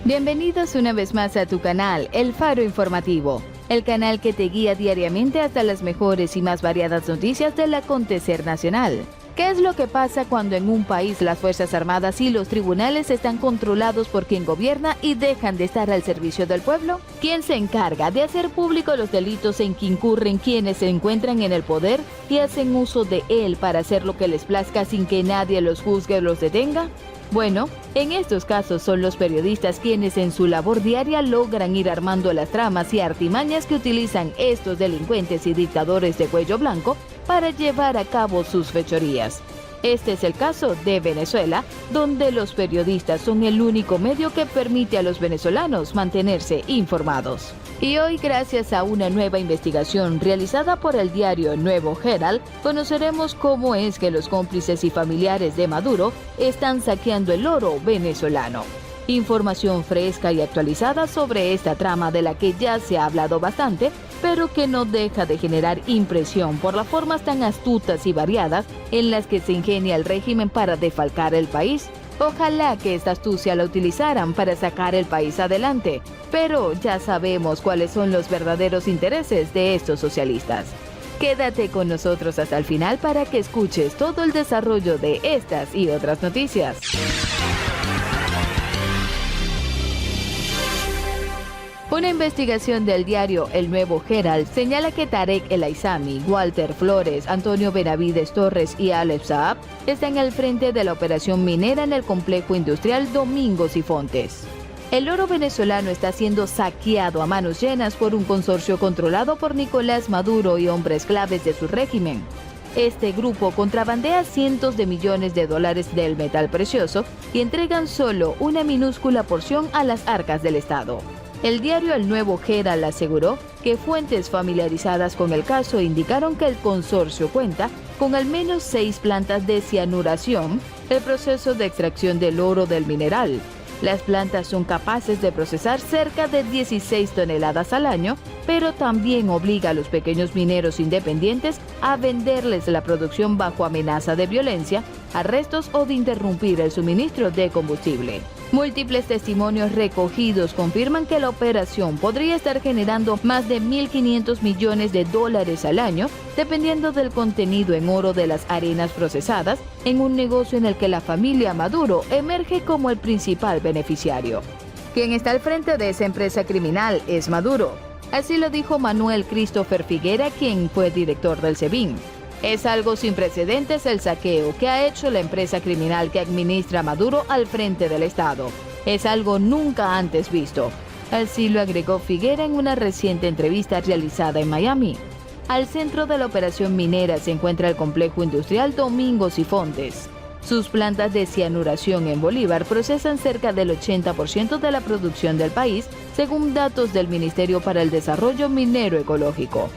Bienvenidos una vez más a tu canal, El Faro Informativo, el canal que te guía diariamente hasta las mejores y más variadas noticias del acontecer nacional. ¿Qué es lo que pasa cuando en un país las Fuerzas Armadas y los tribunales están controlados por quien gobierna y dejan de estar al servicio del pueblo? ¿Quién se encarga de hacer público los delitos en que incurren quienes se encuentran en el poder y hacen uso de él para hacer lo que les plazca sin que nadie los juzgue o los detenga? Bueno, en estos casos son los periodistas quienes en su labor diaria logran ir armando las tramas y artimañas que utilizan estos delincuentes y dictadores de cuello blanco para llevar a cabo sus fechorías. Este es el caso de Venezuela, donde los periodistas son el único medio que permite a los venezolanos mantenerse informados. Y hoy, gracias a una nueva investigación realizada por el diario Nuevo Herald, conoceremos cómo es que los cómplices y familiares de Maduro están saqueando el oro venezolano. Información fresca y actualizada sobre esta trama de la que ya se ha hablado bastante, pero que no deja de generar impresión por las formas tan astutas y variadas en las que se ingenia el régimen para defalcar el país. Ojalá que esta astucia la utilizaran para sacar el país adelante, pero ya sabemos cuáles son los verdaderos intereses de estos socialistas. Quédate con nosotros hasta el final para que escuches todo el desarrollo de estas y otras noticias. Una investigación del diario El Nuevo Herald señala que Tarek El Aissami, Walter Flores, Antonio Benavides Torres y Alep Saab están al frente de la operación minera en el complejo industrial Domingos y Fontes. El oro venezolano está siendo saqueado a manos llenas por un consorcio controlado por Nicolás Maduro y hombres claves de su régimen. Este grupo contrabandea cientos de millones de dólares del metal precioso y entregan solo una minúscula porción a las arcas del Estado. El diario El Nuevo Herald aseguró que fuentes familiarizadas con el caso indicaron que el consorcio cuenta con al menos 6 plantas de cianuración, el proceso de extracción del oro del mineral. Las plantas son capaces de procesar cerca de 16 toneladas al año, pero también obliga a los pequeños mineros independientes a venderles la producción bajo amenaza de violencia, arrestos o de interrumpir el suministro de combustible. Múltiples testimonios recogidos confirman que la operación podría estar generando más de 1.500 millones de dólares al año, dependiendo del contenido en oro de las arenas procesadas, en un negocio en el que la familia Maduro emerge como el principal beneficiario. Quien está al frente de esa empresa criminal es Maduro. Así lo dijo Manuel Christopher Figuera, quien fue director del SEBIN. Es algo sin precedentes el saqueo que ha hecho la empresa criminal que administra Maduro al frente del Estado. Es algo nunca antes visto. Así lo agregó Figuera en una reciente entrevista realizada en Miami. Al centro de la operación minera se encuentra el complejo industrial Domingos y Fontes. Sus plantas de cianuración en Bolívar procesan cerca del 80% de la producción del país, según datos del Ministerio para el Desarrollo Minero Ecológico.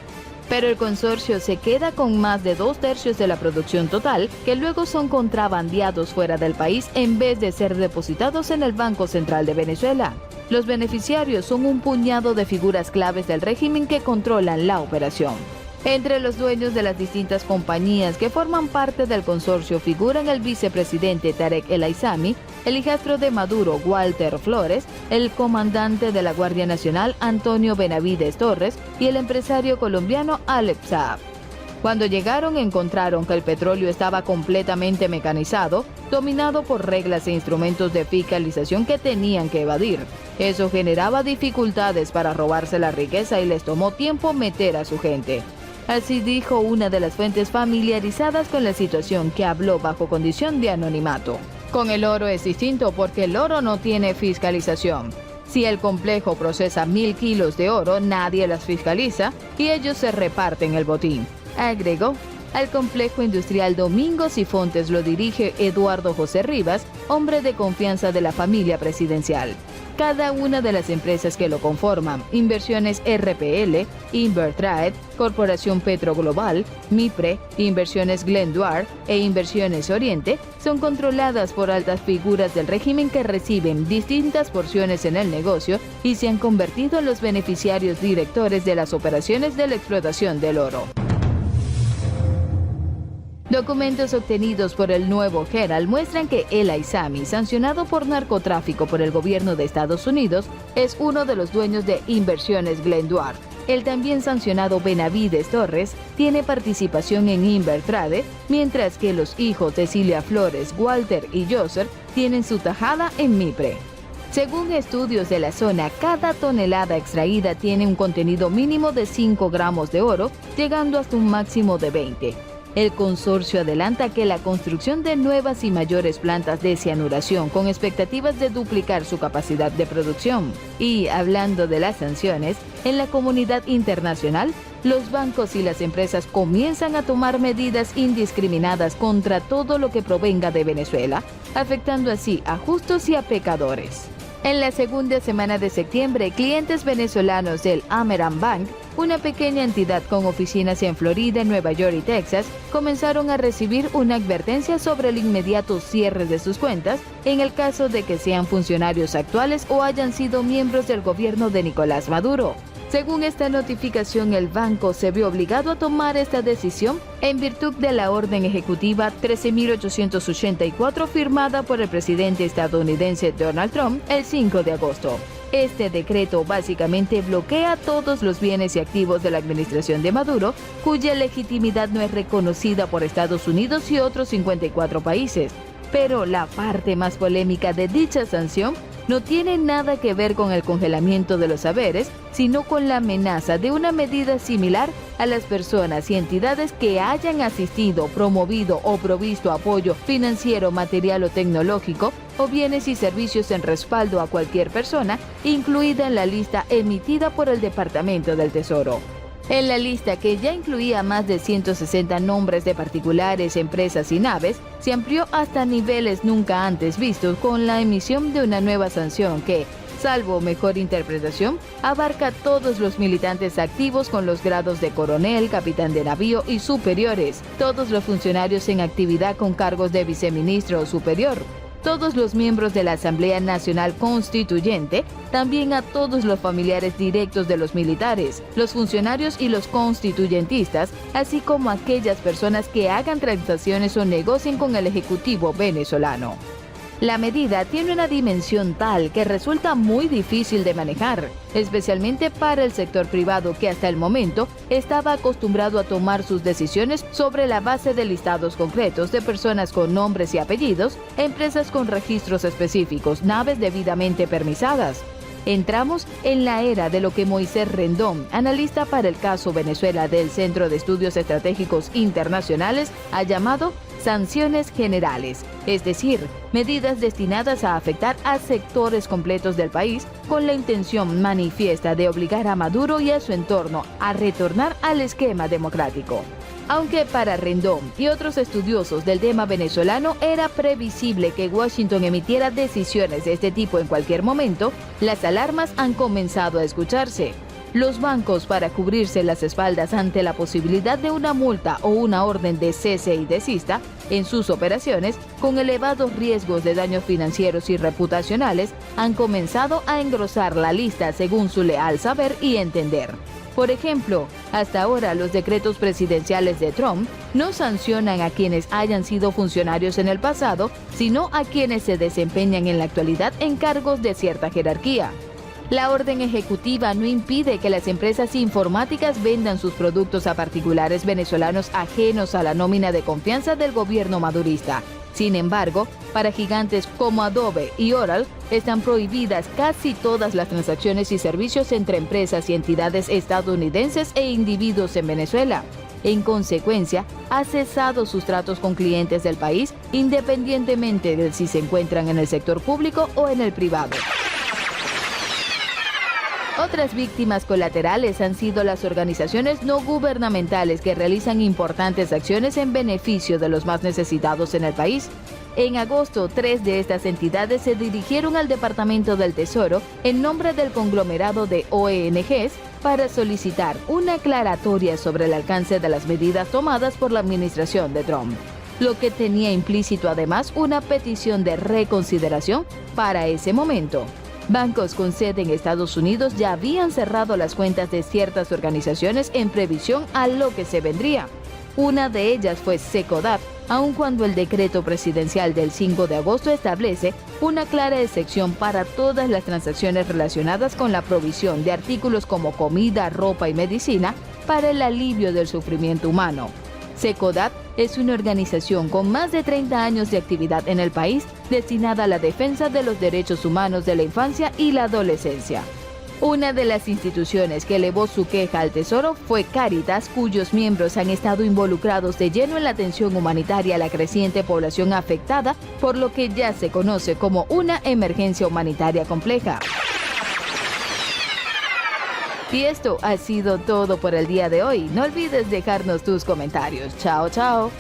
Pero el consorcio se queda con más de 2/3 de la producción total, que luego son contrabandeados fuera del país en vez de ser depositados en el Banco Central de Venezuela. Los beneficiarios son un puñado de figuras claves del régimen que controlan la operación. Entre los dueños de las distintas compañías que forman parte del consorcio figuran el vicepresidente Tarek El Aissami, el hijastro de Maduro Walter Flores, el comandante de la Guardia Nacional Antonio Benavides Torres y el empresario colombiano Alep Saab. Cuando llegaron encontraron que el petróleo estaba completamente mecanizado, dominado por reglas e instrumentos de fiscalización que tenían que evadir. Eso generaba dificultades para robarse la riqueza y les tomó tiempo meter a su gente. Así dijo una de las fuentes familiarizadas con la situación, que habló bajo condición de anonimato. Con el oro es distinto porque el oro no tiene fiscalización. Si el complejo procesa 1.000 kilos de oro, nadie las fiscaliza y ellos se reparten el botín, agregó. Al complejo industrial Domingos y Fontes lo dirige Eduardo José Rivas, hombre de confianza de la familia presidencial. Cada una de las empresas que lo conforman, Inversiones RPL, Invertrade, Corporación Petroglobal, MIPRE, Inversiones Glenduar e Inversiones Oriente, son controladas por altas figuras del régimen que reciben distintas porciones en el negocio y se han convertido en los beneficiarios directores de las operaciones de la explotación del oro. Documentos obtenidos por el Nuevo Herald muestran que el Aizami, sancionado por narcotráfico por el gobierno de Estados Unidos, es uno de los dueños de Inversiones Glenduart. El también sancionado Benavides Torres tiene participación en Invertrade, mientras que los hijos de Cilia Flores, Walter y Joser tienen su tajada en Mipre. Según estudios de la zona, cada tonelada extraída tiene un contenido mínimo de 5 gramos de oro, llegando hasta un máximo de 20. El consorcio adelanta que la construcción de nuevas y mayores plantas de cianuración con expectativas de duplicar su capacidad de producción. Y hablando de las sanciones, en la comunidad internacional, los bancos y las empresas comienzan a tomar medidas indiscriminadas contra todo lo que provenga de Venezuela, afectando así a justos y a pecadores. En la segunda semana de septiembre, clientes venezolanos del Amerant Bank, una pequeña entidad con oficinas en Florida, Nueva York y Texas, comenzaron a recibir una advertencia sobre el inmediato cierre de sus cuentas en el caso de que sean funcionarios actuales o hayan sido miembros del gobierno de Nicolás Maduro. Según esta notificación, el banco se vio obligado a tomar esta decisión en virtud de la orden ejecutiva 13.884 firmada por el presidente estadounidense Donald Trump el 5 de agosto. Este decreto básicamente bloquea todos los bienes y activos de la administración de Maduro, cuya legitimidad no es reconocida por Estados Unidos y otros 54 países. Pero la parte más polémica de dicha sanción no tiene nada que ver con el congelamiento de los saberes, sino con la amenaza de una medida similar a las personas y entidades que hayan asistido, promovido o provisto apoyo financiero, material o tecnológico, o bienes y servicios en respaldo a cualquier persona, incluida en la lista emitida por el Departamento del Tesoro. En la lista, que ya incluía más de 160 nombres de particulares, empresas y naves, se amplió hasta niveles nunca antes vistos con la emisión de una nueva sanción que, salvo mejor interpretación, abarca a todos los militantes activos con los grados de coronel, capitán de navío y superiores, todos los funcionarios en actividad con cargos de viceministro o superior, todos los miembros de la Asamblea Nacional Constituyente, también a todos los familiares directos de los militares, los funcionarios y los constituyentistas, así como a aquellas personas que hagan transacciones o negocien con el Ejecutivo venezolano. La medida tiene una dimensión tal que resulta muy difícil de manejar, especialmente para el sector privado que hasta el momento estaba acostumbrado a tomar sus decisiones sobre la base de listados concretos de personas con nombres y apellidos, empresas con registros específicos, naves debidamente permisadas. Entramos en la era de lo que Moisés Rendón, analista para el caso Venezuela del Centro de Estudios Estratégicos Internacionales, ha llamado sanciones generales, es decir, medidas destinadas a afectar a sectores completos del país con la intención manifiesta de obligar a Maduro y a su entorno a retornar al esquema democrático. Aunque para Rendón y otros estudiosos del tema venezolano era previsible que Washington emitiera decisiones de este tipo en cualquier momento, las alarmas han comenzado a escucharse. Los bancos, para cubrirse las espaldas ante la posibilidad de una multa o una orden de cese y desista en sus operaciones, con elevados riesgos de daños financieros y reputacionales, han comenzado a engrosar la lista según su leal saber y entender. Por ejemplo, hasta ahora los decretos presidenciales de Trump no sancionan a quienes hayan sido funcionarios en el pasado, sino a quienes se desempeñan en la actualidad en cargos de cierta jerarquía. La orden ejecutiva no impide que las empresas informáticas vendan sus productos a particulares venezolanos ajenos a la nómina de confianza del gobierno madurista. Sin embargo, para gigantes como Adobe y Oracle, están prohibidas casi todas las transacciones y servicios entre empresas y entidades estadounidenses e individuos en Venezuela. En consecuencia, ha cesado sus tratos con clientes del país, independientemente de si se encuentran en el sector público o en el privado. Otras víctimas colaterales han sido las organizaciones no gubernamentales que realizan importantes acciones en beneficio de los más necesitados en el país. En agosto, 3 de estas entidades se dirigieron al Departamento del Tesoro en nombre del conglomerado de ONGs para solicitar una aclaratoria sobre el alcance de las medidas tomadas por la administración de Trump, lo que tenía implícito además una petición de reconsideración para ese momento. Bancos con sede en Estados Unidos ya habían cerrado las cuentas de ciertas organizaciones en previsión a lo que se vendría. Una de ellas fue SECODAP, aun cuando el decreto presidencial del 5 de agosto establece una clara excepción para todas las transacciones relacionadas con la provisión de artículos como comida, ropa y medicina para el alivio del sufrimiento humano. SECODAP es una organización con más de 30 años de actividad en el país destinada a la defensa de los derechos humanos de la infancia y la adolescencia. Una de las instituciones que elevó su queja al Tesoro fue Cáritas, cuyos miembros han estado involucrados de lleno en la atención humanitaria a la creciente población afectada por lo que ya se conoce como una emergencia humanitaria compleja. Y esto ha sido todo por el día de hoy. No olvides dejarnos tus comentarios. Chao, chao.